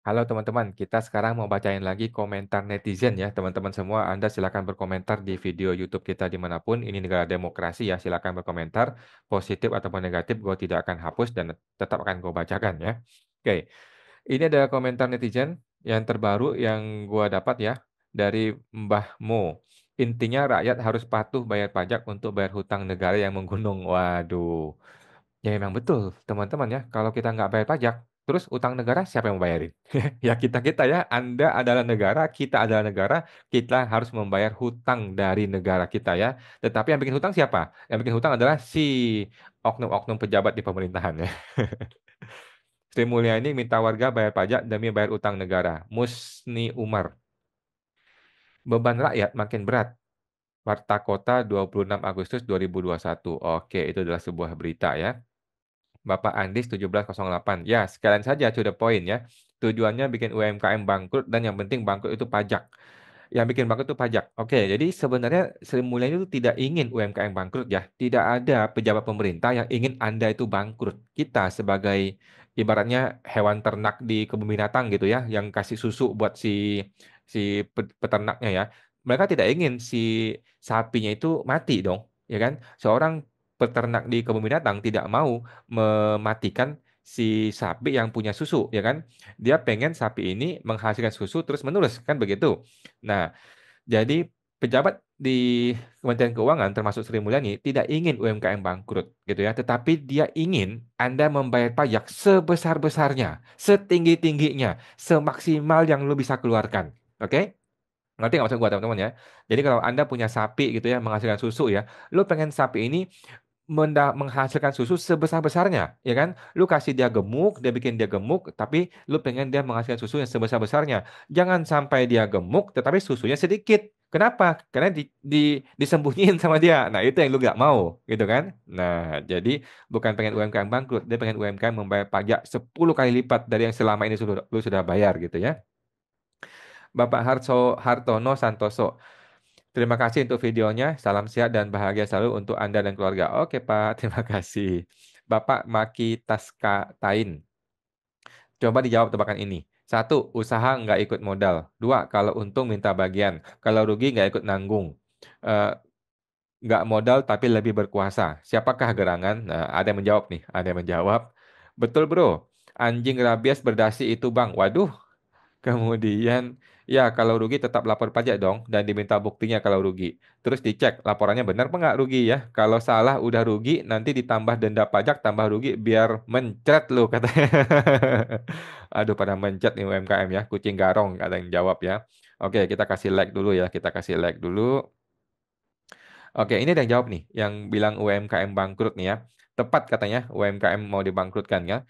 Halo teman-teman, kita sekarang mau bacain lagi komentar netizen ya. Teman-teman semua, Anda silakan berkomentar di video YouTube kita dimanapun. Ini negara demokrasi ya, silakan berkomentar. Positif ataupun negatif, gue tidak akan hapus dan tetap akan gue bacakan ya. Oke, ini adalah komentar netizen yang terbaru yang gue dapat ya. Dari Mbah Mo. Intinya rakyat harus patuh bayar pajak untuk bayar hutang negara yang menggunung. Waduh. Ya memang betul, teman-teman ya. Kalau kita nggak bayar pajak, terus utang negara siapa yang membayarin? Ya kita-kita ya. Anda adalah negara, kita adalah negara, kita harus membayar hutang dari negara kita ya. Tetapi yang bikin hutang siapa? Yang bikin hutang adalah si oknum-oknum pejabat di pemerintahan ya. Sri Mulyani minta warga bayar pajak demi bayar utang negara. Musni Umar. Beban rakyat makin berat. Warta Kota 26 Agustus 2021. Oke, itu adalah sebuah berita ya. Bapak Andis 1708. Ya, sekalian saja to the point ya. Tujuannya bikin UMKM bangkrut dan yang penting bangkrut itu pajak. Yang bikin bangkrut itu pajak. Oke, jadi sebenarnya Sri Mulyani itu tidak ingin UMKM bangkrut ya. Tidak ada pejabat pemerintah yang ingin Anda itu bangkrut. Kita sebagai ibaratnya hewan ternak di kebun binatang gitu ya, yang kasih susu buat si peternaknya ya. Mereka tidak ingin si sapinya itu mati dong, ya kan? Seorang peternak di kebun binatang tidak mau mematikan si sapi yang punya susu, ya kan? Dia pengen sapi ini menghasilkan susu terus menerus, kan begitu. Nah, jadi pejabat di Kementerian Keuangan termasuk Sri Mulyani tidak ingin UMKM bangkrut gitu ya, tetapi dia ingin Anda membayar pajak sebesar-besarnya, setinggi-tingginya, semaksimal yang lo bisa keluarkan. Oke? Ngerti nggak maksud gua teman-teman ya? Jadi kalau Anda punya sapi gitu ya, menghasilkan susu ya, lu pengen sapi ini menghasilkan susu sebesar-besarnya, ya kan? Lu kasih dia gemuk, dia bikin dia gemuk, tapi lu pengen dia menghasilkan susu yang sebesar-besarnya. Jangan sampai dia gemuk, tetapi susunya sedikit. Kenapa? Karena disembunyiin sama dia. Nah, itu yang lu gak mau, gitu kan? Nah, jadi bukan pengen UMKM bangkrut, dia pengen UMKM membayar pajak 10 kali lipat dari yang selama ini lu sudah bayar, gitu ya. Bapak Hartono Santoso. Terima kasih untuk videonya. Salam sehat dan bahagia selalu untuk Anda dan keluarga. Oke, Pak. Terima kasih. Bapak Maki Taskatain. Coba dijawab tebakan ini. Satu, usaha nggak ikut modal. Dua, kalau untung minta bagian. Kalau rugi nggak ikut nanggung. Eh, nggak modal tapi lebih berkuasa. Siapakah gerangan? Nah, ada yang menjawab nih. Ada yang menjawab. Betul, bro. Anjing rabies berdasi itu, Bang. Waduh, kemudian, ya kalau rugi tetap lapor pajak dong dan diminta buktinya kalau rugi. Terus dicek laporannya benar apa nggak rugi ya. Kalau salah udah rugi, nanti ditambah denda pajak tambah rugi biar mencret lu katanya. Aduh pada mencet nih UMKM ya, kucing garong ada yang jawab ya. Oke, kita kasih like dulu ya, kita kasih like dulu. Oke, ini ada yang jawab nih, yang bilang UMKM bangkrut nih ya. Tepat katanya UMKM mau dibangkrutkan ya.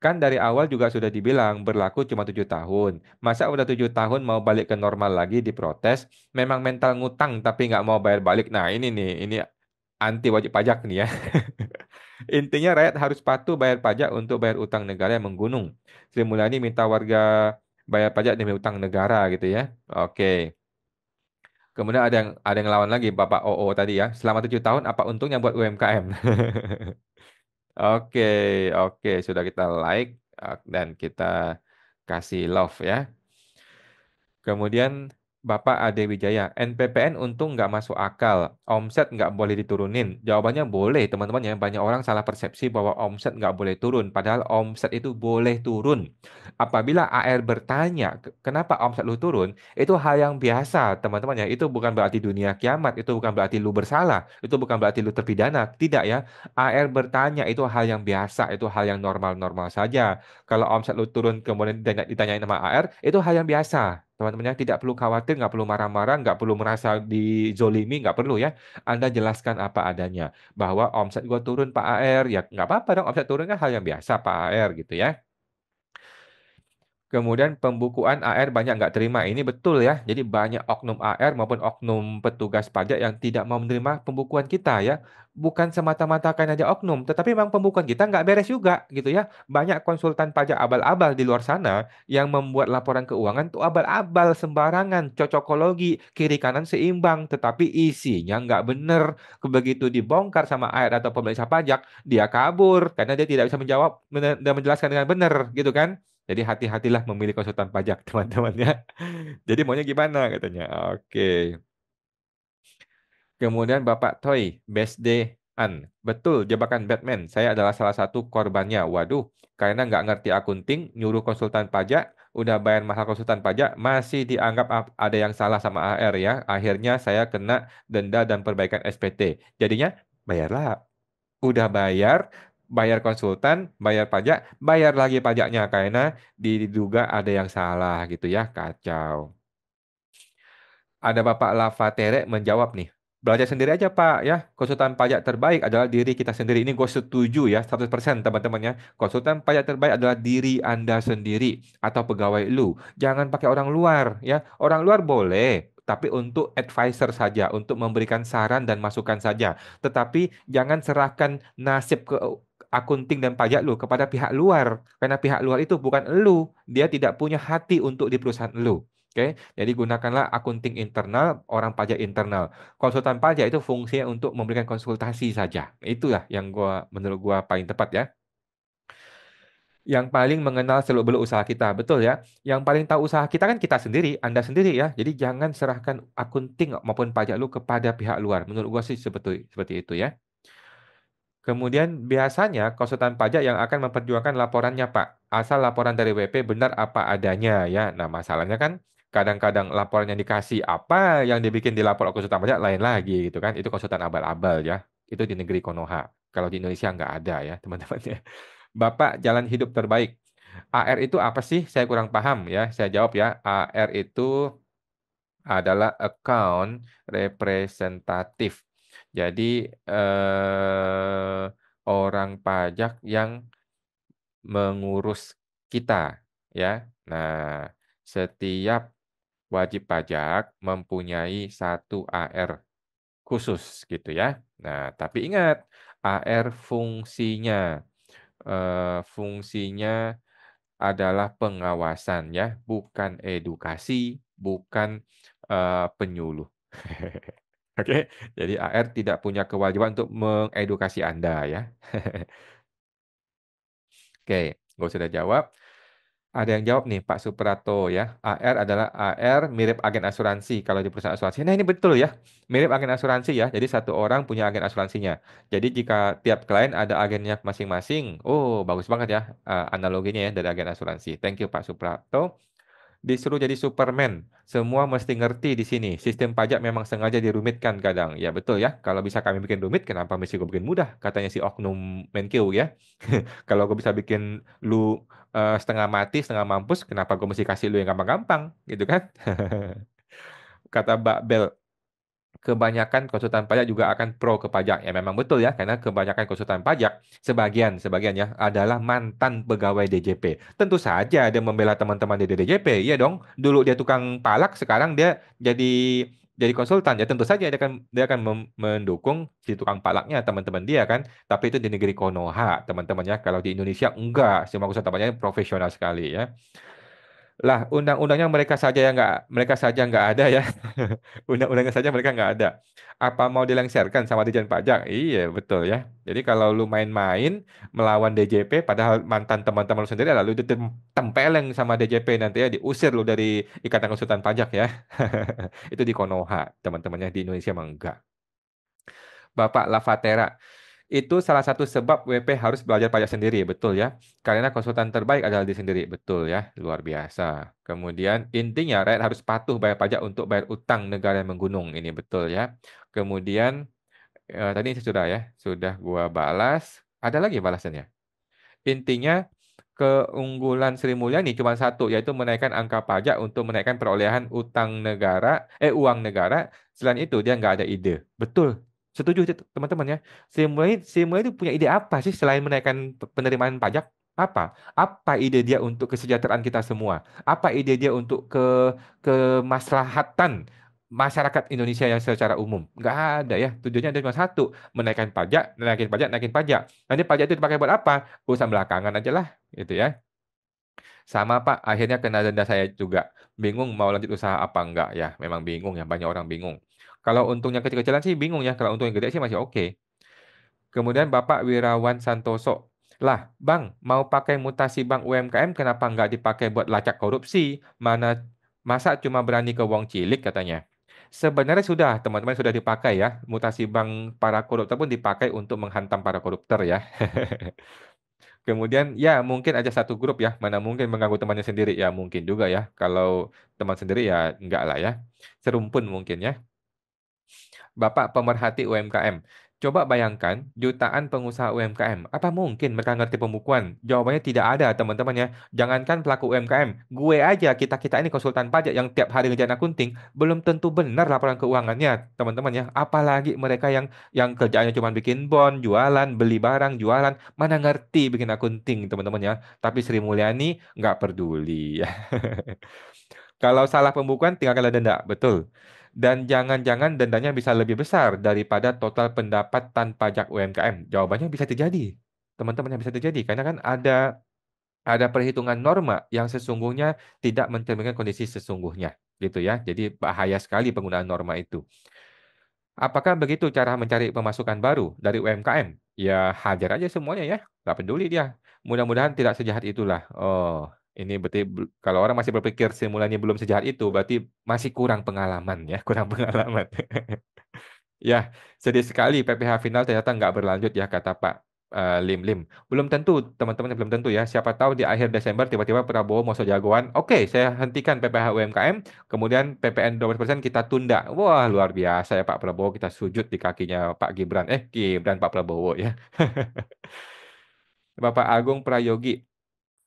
Kan dari awal juga sudah dibilang berlaku cuma 7 tahun. Masa udah 7 tahun mau balik ke normal lagi diprotes? Memang mental ngutang tapi nggak mau bayar balik. Nah ini nih, ini anti wajib pajak nih ya. Intinya rakyat harus patuh bayar pajak untuk bayar utang negara yang menggunung. Sri Mulyani minta warga bayar pajak demi utang negara gitu ya. Oke. Kemudian ada yang lawan lagi Bapak OO tadi ya. Selama 7 tahun apa untungnya buat UMKM? Oke, oke, sudah kita like dan kita kasih love ya. Kemudian Bapak Ade Wijaya, NPPN untung nggak masuk akal, omset nggak boleh diturunin. Jawabannya boleh, teman-teman ya. Banyak orang salah persepsi bahwa omset nggak boleh turun, padahal omset itu boleh turun. Apabila AR bertanya, kenapa omset lu turun? Itu hal yang biasa, teman-teman ya. Itu bukan berarti dunia kiamat, itu bukan berarti lu bersalah, itu bukan berarti lu terpidana. Tidak ya. AR bertanya itu hal yang biasa, itu hal yang normal-normal saja. Kalau omset lu turun kemudian ditanyain sama AR, itu hal yang biasa. Teman-temannya tidak perlu khawatir, nggak perlu marah-marah, nggak perlu merasa dizolimi, nggak perlu ya. Anda jelaskan apa adanya. Bahwa omset gue turun Pak AR, ya nggak apa-apa dong, omset turun kan hal yang biasa Pak AR gitu ya. Kemudian pembukuan AR banyak nggak terima. Ini betul ya. Jadi banyak oknum AR maupun oknum petugas pajak yang tidak mau menerima pembukuan kita ya. Bukan semata-mata karena dia oknum, tetapi memang pembukuan kita nggak beres juga gitu ya. Banyak konsultan pajak abal-abal di luar sana yang membuat laporan keuangan tuh abal-abal, sembarangan, cocokologi, kiri kanan seimbang, tetapi isinya nggak bener. Begitu dibongkar sama AR atau pemeriksa pajak, dia kabur karena dia tidak bisa menjawab dan menjelaskan dengan benar gitu kan. Jadi hati-hatilah memilih konsultan pajak, teman-teman ya. Jadi maunya gimana katanya? Oke. Kemudian Bapak Toy, Best Day An. Betul, jebakan Batman. Saya adalah salah satu korbannya. Waduh, karena nggak ngerti akunting, nyuruh konsultan pajak, udah bayar mahal konsultan pajak, masih dianggap ada yang salah sama AR ya. Akhirnya saya kena denda dan perbaikan SPT. Jadinya bayarlah. Udah bayar, bayar konsultan, bayar pajak, bayar lagi pajaknya karena diduga ada yang salah gitu ya, kacau. Ada Bapak Lavatere menjawab nih. Belajar sendiri aja Pak ya. Konsultan pajak terbaik adalah diri kita sendiri. Ini gue setuju ya 100% teman-teman ya. Konsultan pajak terbaik adalah diri Anda sendiri atau pegawai lu. Jangan pakai orang luar ya. Orang luar boleh, tapi untuk advisor saja, untuk memberikan saran dan masukan saja. Tetapi jangan serahkan nasib ke akunting dan pajak lu kepada pihak luar. Karena pihak luar itu bukan elu. Dia tidak punya hati untuk di perusahaan lu. Oke, jadi gunakanlah akunting internal, orang pajak internal. Konsultan pajak itu fungsinya untuk memberikan konsultasi saja. Itulah yang menurut gua paling tepat ya. Yang paling mengenal seluk-beluk usaha kita, betul ya. Yang paling tahu usaha kita kan kita sendiri, Anda sendiri ya. Jadi jangan serahkan akunting maupun pajak lu kepada pihak luar. Menurut gua sih seperti itu ya. Kemudian biasanya konsultan pajak yang akan memperjuangkan laporannya, Pak. Asal laporan dari WP benar apa adanya ya. Nah, masalahnya kan kadang-kadang laporan yang dikasih apa yang dibikin di lapor konsultan pajak lain lagi gitu kan. Itu konsultan abal-abal ya. Itu di negeri Konoha. Kalau di Indonesia nggak ada ya, teman-teman ya. Bapak jalan hidup terbaik. AR itu apa sih? Saya kurang paham ya. Saya jawab ya. AR itu adalah account representatif. Jadi orang pajak yang mengurus kita ya. Nah, setiap wajib pajak mempunyai satu AR khusus gitu ya. Nah, tapi ingat AR fungsinya adalah pengawasan ya, bukan edukasi, bukan penyuluh. Oke, jadi AR tidak punya kewajiban untuk mengedukasi Anda ya. Oke, gue sudah jawab. Ada yang jawab nih, Pak Suprato ya. AR adalah AR mirip agen asuransi kalau di perusahaan asuransi. Nah, ini betul ya. Mirip agen asuransi ya. Jadi satu orang punya agen asuransinya. Jadi jika tiap klien ada agennya masing-masing, oh bagus banget ya analoginya ya dari agen asuransi. Thank you Pak Suprato. Disuruh jadi Superman. Semua mesti ngerti di sini. Sistem pajak memang sengaja dirumitkan kadang. Ya betul ya. Kalau bisa kami bikin rumit, kenapa mesti gue bikin mudah? Katanya si Oknum Menkeu ya. Kalau gue bisa bikin lu setengah mati, setengah mampus, kenapa gue mesti kasih lu yang gampang-gampang? Gitu kan? Kata Mbak Bel, kebanyakan konsultan pajak juga akan pro ke pajak. Ya memang betul ya, karena kebanyakan konsultan pajak, sebagian ya, adalah mantan pegawai DJP. Tentu saja dia membela teman-teman di DJP, iya dong. Dulu dia tukang palak, sekarang dia jadi konsultan. Ya tentu saja dia akan mendukung si tukang palaknya teman-teman dia kan. Tapi itu di negeri Konoha, teman-temannya. Kalau di Indonesia enggak, semua konsultan pajak profesional sekali ya. Lah, undang-undangnya mereka saja nggak ada ya. Undang-undangnya saja mereka nggak ada. Apa mau dilengsarkan sama Dirjen Pajak? Iya, betul ya. Jadi kalau lu main-main melawan DJP, padahal mantan teman-teman lu sendiri, lalu ditempeleng sama DJP nanti ya, diusir lu dari Ikatan Konsultan Pajak ya. Itu di Konoha, teman-temannya di Indonesia emang enggak. Bapak Lavatera. Itu salah satu sebab WP harus belajar pajak sendiri, betul ya. Karena konsultan terbaik adalah diri sendiri, betul ya. Luar biasa. Kemudian intinya rakyat harus patuh bayar pajak untuk bayar utang negara yang menggunung. Ini betul ya. Kemudian tadi sudah ya, sudah gua balas. Ada lagi balasannya. Intinya keunggulan Sri Mulyani cuma satu, yaitu menaikkan angka pajak untuk menaikkan perolehan uang negara. Selain itu dia nggak ada ide. Betul. Setuju teman-teman ya. Sri Mulyani itu punya ide apa sih selain menaikkan penerimaan pajak? Apa? Apa ide dia untuk kesejahteraan kita semua? Apa ide dia untuk kemaslahatan masyarakat Indonesia yang secara umum? Nggak ada ya. Tujuannya ada cuma satu, menaikkan pajak, naikin pajak, naikin pajak. Nanti pajak itu dipakai buat apa? Urusan belakangan aja lah, gitu ya. Sama Pak, akhirnya kena denda saya juga. Bingung mau lanjut usaha apa enggak ya? Memang bingung ya, banyak orang bingung. Kalau untungnya kecil-kecilan sih bingung ya. Kalau untungnya gede sih masih oke. Kemudian Bapak Wirawan Santoso. Lah, Bang, mau pakai mutasi bank UMKM kenapa nggak dipakai buat lacak korupsi? Masa cuma berani ke wong cilik katanya. Sebenarnya sudah, teman-teman sudah dipakai ya. Mutasi bank para koruptor pun dipakai untuk menghantam para koruptor ya. Kemudian ya mungkin aja satu grup ya, mana mungkin mengganggu temannya sendiri ya mungkin juga ya. Kalau teman sendiri ya enggak lah ya. Serumpun mungkin ya. Bapak pemerhati UMKM. Coba bayangkan jutaan pengusaha UMKM. Apa mungkin mereka ngerti pembukuan? Jawabannya tidak ada, teman-teman ya. Jangankan pelaku UMKM, gue aja, kita-kita ini konsultan pajak yang tiap hari ngerjain akunting, belum tentu benar laporan keuangannya, teman-teman ya. Apalagi mereka yang kerjaannya cuma bikin bon, jualan, beli barang, jualan, mana ngerti bikin akunting, teman-teman ya. Tapi Sri Mulyani nggak peduli ya. Kalau salah pembukuan tinggal kena denda, betul. Dan jangan-jangan dendanya bisa lebih besar daripada total pendapatan pajak UMKM. Jawabannya bisa terjadi. Teman-teman yang bisa terjadi karena kan ada perhitungan norma yang sesungguhnya tidak mencerminkan kondisi sesungguhnya, gitu ya. Jadi bahaya sekali penggunaan norma itu. Apakah begitu cara mencari pemasukan baru dari UMKM? Ya hajar aja semuanya ya, nggak peduli dia. Mudah-mudahan tidak sejahat itulah. Oh, ini berarti kalau orang masih berpikir simulasi belum sejahat itu, berarti masih kurang pengalaman ya, kurang pengalaman. Ya, sedih sekali PPH final ternyata nggak berlanjut ya kata Pak Lim Lim. Belum tentu teman-teman belum tentu ya. Siapa tahu di akhir Desember tiba-tiba Prabowo mau sejagoan. Oke, saya hentikan PPH UMKM, kemudian PPN 12% kita tunda. Wah, luar biasa ya Pak Prabowo, kita sujud di kakinya Pak Gibran. Gibran Pak Prabowo ya. Bapak Agung Prayogi.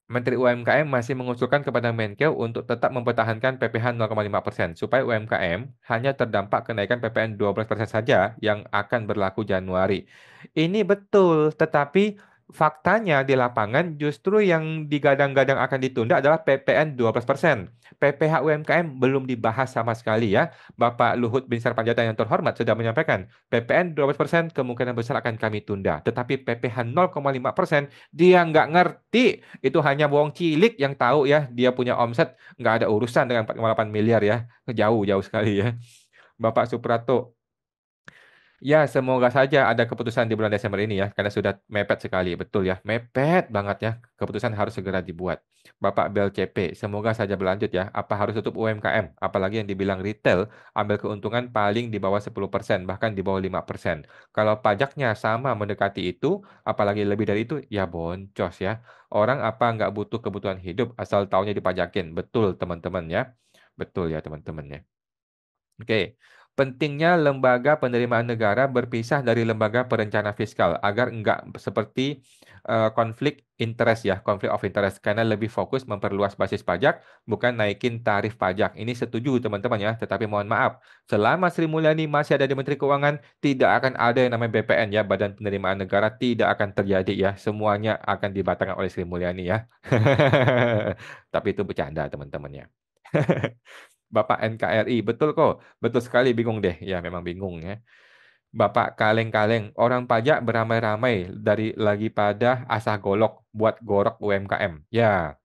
Menteri UMKM masih mengusulkan kepada Menkeu untuk tetap mempertahankan PPh 0,5% supaya UMKM hanya terdampak kenaikan PPN 12% saja yang akan berlaku Januari. Ini betul, tetapi faktanya di lapangan justru yang digadang-gadang akan ditunda adalah PPN 12%. PPh UMKM belum dibahas sama sekali ya. Bapak Luhut Binsar Panjaitan yang terhormat sudah menyampaikan PPN 12% kemungkinan besar akan kami tunda. Tetapi PPh 0,5% dia nggak ngerti, itu hanya bohong cilik yang tahu ya, dia punya omset nggak ada urusan dengan 4,8 miliar ya, jauh jauh sekali ya. Bapak Suprato, ya semoga saja ada keputusan di bulan Desember ini ya, karena sudah mepet sekali, betul ya, mepet banget ya, keputusan harus segera dibuat. Bapak Bel CP, semoga saja berlanjut ya, apa harus tutup UMKM, apalagi yang dibilang retail, ambil keuntungan paling di bawah 10%, bahkan di bawah 5%. Kalau pajaknya sama mendekati itu, apalagi lebih dari itu, ya boncos ya. Orang apa nggak butuh kebutuhan hidup, asal taunya dipajakin, betul teman-teman ya, betul ya teman-teman ya. Oke, pentingnya lembaga penerimaan negara berpisah dari lembaga perencana fiskal agar enggak seperti konflik interest ya, konflik of interest karena lebih fokus memperluas basis pajak bukan naikin tarif pajak. Ini setuju teman-teman ya, tetapi mohon maaf, selama Sri Mulyani masih ada di Menteri Keuangan tidak akan ada yang namanya BPN ya, Badan Penerimaan Negara tidak akan terjadi ya. Semuanya akan dibatalkan oleh Sri Mulyani ya. Tapi itu bercanda teman-teman ya. Bapak NKRI, betul kok, betul sekali bingung deh, ya memang bingung ya. Bapak kaleng-kaleng, orang pajak beramai-ramai dari lagi pada asah golok buat gorok UMKM. Ya,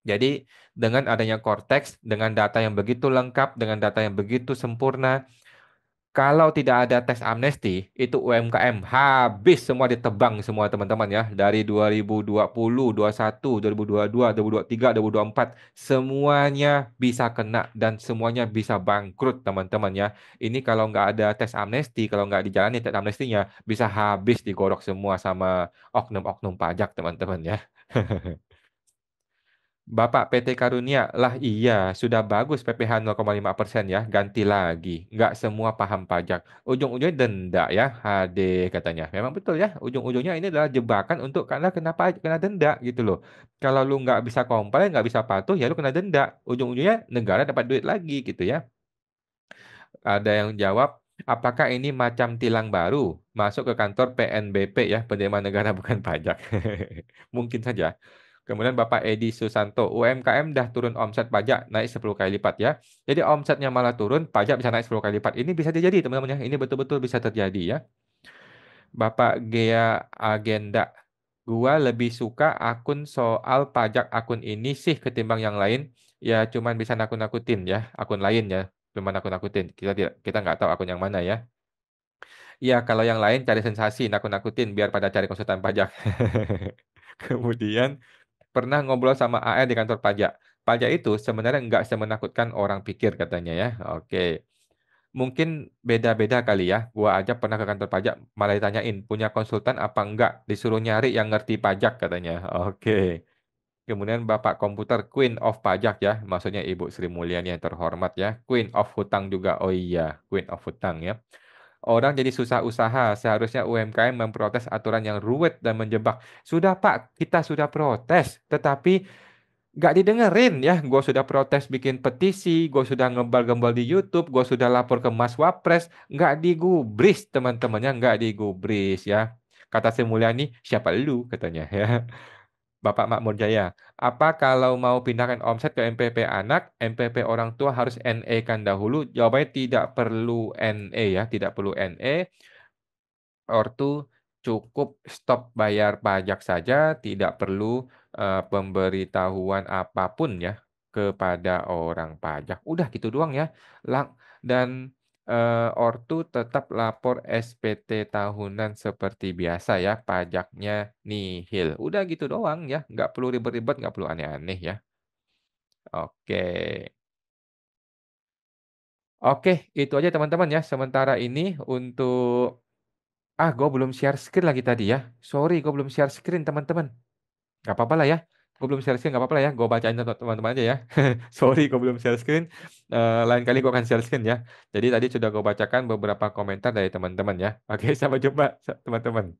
jadi dengan adanya Cortex, dengan data yang begitu lengkap, dengan data yang begitu sempurna, kalau tidak ada teks amnesti, itu UMKM habis semua ditebang semua teman-teman ya. Dari 2020, 21, 2022, 2023, 2024, semuanya bisa kena dan semuanya bisa bangkrut teman-teman ya. Ini kalau nggak ada teks amnesti, kalau nggak dijalani teks amnestinya, bisa habis digorok semua sama oknum-oknum pajak teman-teman ya. Bapak PT Karunia, lah iya, sudah bagus PPh 0,5% ya, ganti lagi. Nggak semua paham pajak. Ujung-ujungnya denda ya, HD katanya. Memang betul ya, ujung-ujungnya ini adalah jebakan untuk karena kenapa kena denda gitu loh. Kalau lu nggak bisa komplain, nggak bisa patuh, ya lu kena denda. Ujung-ujungnya negara dapat duit lagi gitu ya. Ada yang jawab, Apakah ini macam tilang baru masuk ke kantor PNBP ya, penerimaan negara bukan pajak? Mungkin saja. Kemudian Bapak Edi Susanto, UMKM dah turun omset pajak naik 10 kali lipat ya. Jadi omsetnya malah turun, pajak bisa naik 10 kali lipat. Ini bisa terjadi teman-teman ya. Ini betul-betul bisa terjadi ya. Bapak Gea Agenda, gua lebih suka akun soal pajak akun ini sih ketimbang yang lain. Ya cuman bisa nakut-nakutin ya, akun lain ya. Cuman nakut-nakutin. Kita nggak tahu akun yang mana ya. Iya, kalau yang lain cari sensasi, nakut-nakutin biar pada cari konsultan pajak. Kemudian pernah ngobrol sama AR di kantor pajak. Pajak itu sebenarnya nggak semenakutkan orang pikir katanya ya. Oke. Mungkin beda-beda kali ya. Gua aja pernah ke kantor pajak malah ditanyain punya konsultan apa enggak, disuruh nyari yang ngerti pajak katanya. Oke. Kemudian Bapak Komputer Queen of Pajak ya, maksudnya Ibu Sri Mulyani yang terhormat ya. Queen of Hutang juga. Oh iya, Queen of Hutang ya. Orang jadi susah usaha. Seharusnya UMKM memprotes aturan yang ruwet dan menjebak. Sudah Pak, kita sudah protes. Tetapi nggak didengerin ya. Gue sudah protes bikin petisi. Gue sudah ngebal-gembal di YouTube. Gue sudah lapor ke Mas Wapres. Nggak digubris teman-temannya. Nggak digubris ya. Kata Sri Mulyani, siapa lu katanya ya. Bapak Makmur Jaya, apa kalau mau pindahkan omset ke MPP anak, MPP orang tua harus NE kan dahulu? Jawabannya tidak perlu NE ya, tidak perlu NE. Ortu cukup stop bayar pajak saja, tidak perlu pemberitahuan apapun ya kepada orang pajak. Udah gitu doang ya. Lang dan ortu tetap lapor SPT tahunan seperti biasa ya, pajaknya nihil. Udah gitu doang ya, nggak perlu ribet-ribet, nggak perlu aneh-aneh ya. Oke. Oke, itu aja teman-teman ya. Sementara ini untuk gue belum share screen lagi tadi ya. Sorry, gue belum share screen teman-teman. Gak apa-apa lah ya. Gue belum share screen, gak apa-apa lah ya. Gue bacain teman-teman aja ya. Sorry, gue belum share screen. Lain kali gue akan share screen ya. Jadi tadi sudah gue bacakan beberapa komentar dari teman-teman ya. Oke, sampai jumpa teman-teman.